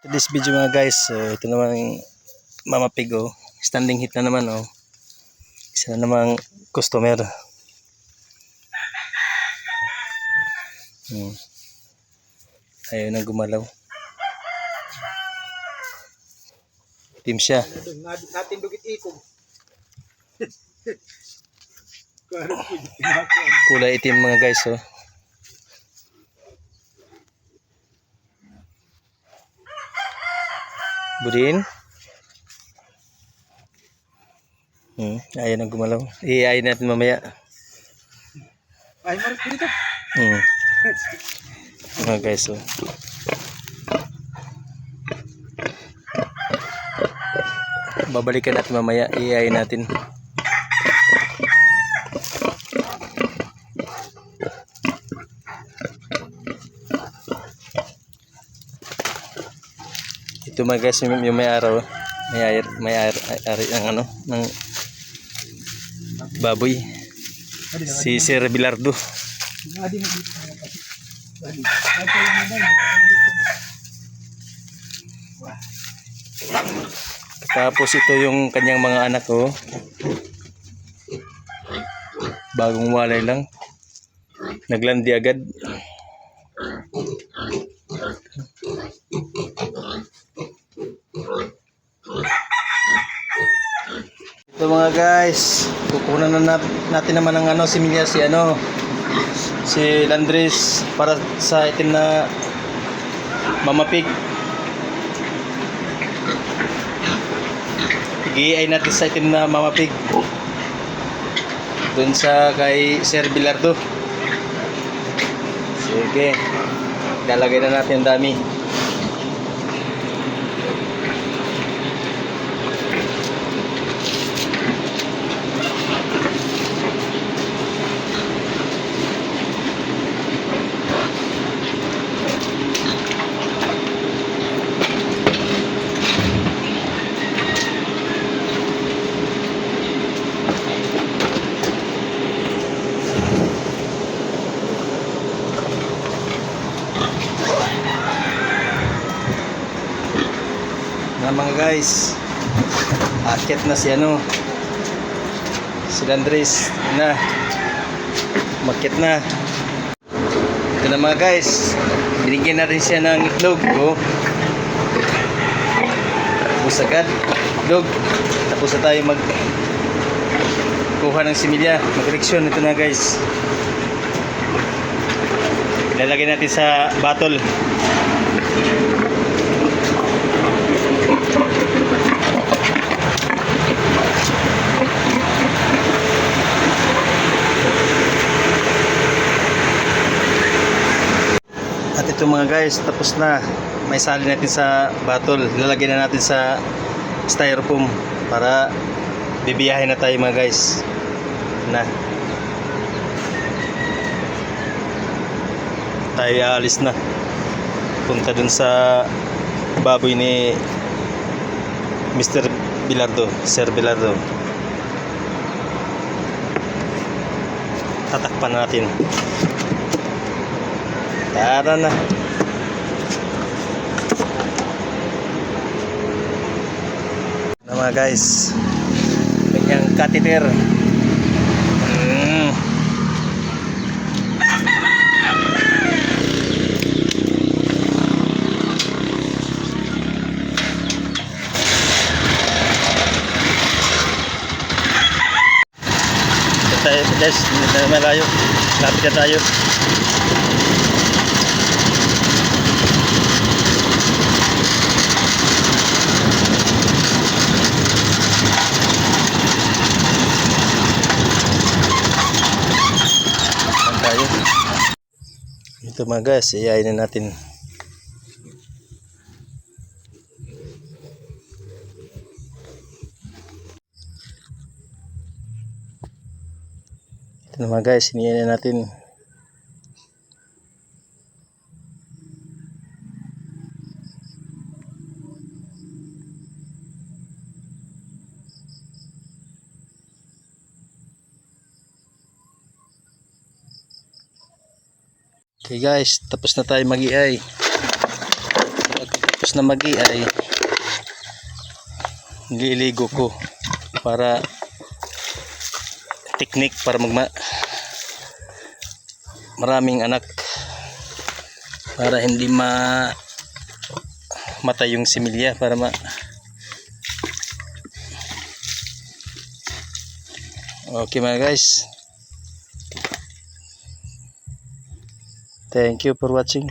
This video mga guys, so ito naman yung Mama Pig, oh. Standing hit na naman, oh. Isa na namang customer. Ayaw na gumalaw. Team siya. Natin dugit ikog. Kulay itim mga guys, oh. Budin. Ayaw na gumalaw. Iyayin natin mamaya. Ay, maris ko dito. Mga guys, oh. Babalikan natin mamaya. Iyayin natin. Ito mga guys, yung may araw. May ari ang ano ng baboy. Si Sir Bilardo. Tapos ito yung kanyang mga anak, oh. Bagong walay lang. Naglandi agad. Ito mga guys, kukunan na natin naman ng ano, similya si Landris para sa itim na Mama Pig. Igiay natin sa itim na Mama Pig dun sa kay Sir Bilardo. Sige, lalagay na natin ang dami. Na mga guys, akit na si Landris na makit na. Ito na mga guys, binigyan natin siya ng itlog, oh. Tapos agad itlog, tapos na tayo kuha ng similya, mag-eleksyon. Ito na guys, ilalagay natin sa bottle. At ito mga guys, tapos na. May sali natin sa bottle. Lalagay na natin sa styrofoam para bibiyahin na tayo mga guys. Na. Tayo aalis na. Punta dun sa baboy ni Mr. Bilardo, Sir Bilardo. Tatakpan natin. Tara na. Na mga guys, kanyang catheter. Tayo guys, hindi tayo malayo. Lapit na tayo. Ito mga guys, iyayin na natin. Ito na mga guys, iyayin na natin. Okay guys, tapos na tayo mag-iay. Tapos pagkatapos na magi ay nililigo ko para technique para maraming anak para hindi matay yung similya para okay mga guys, thank you for watching.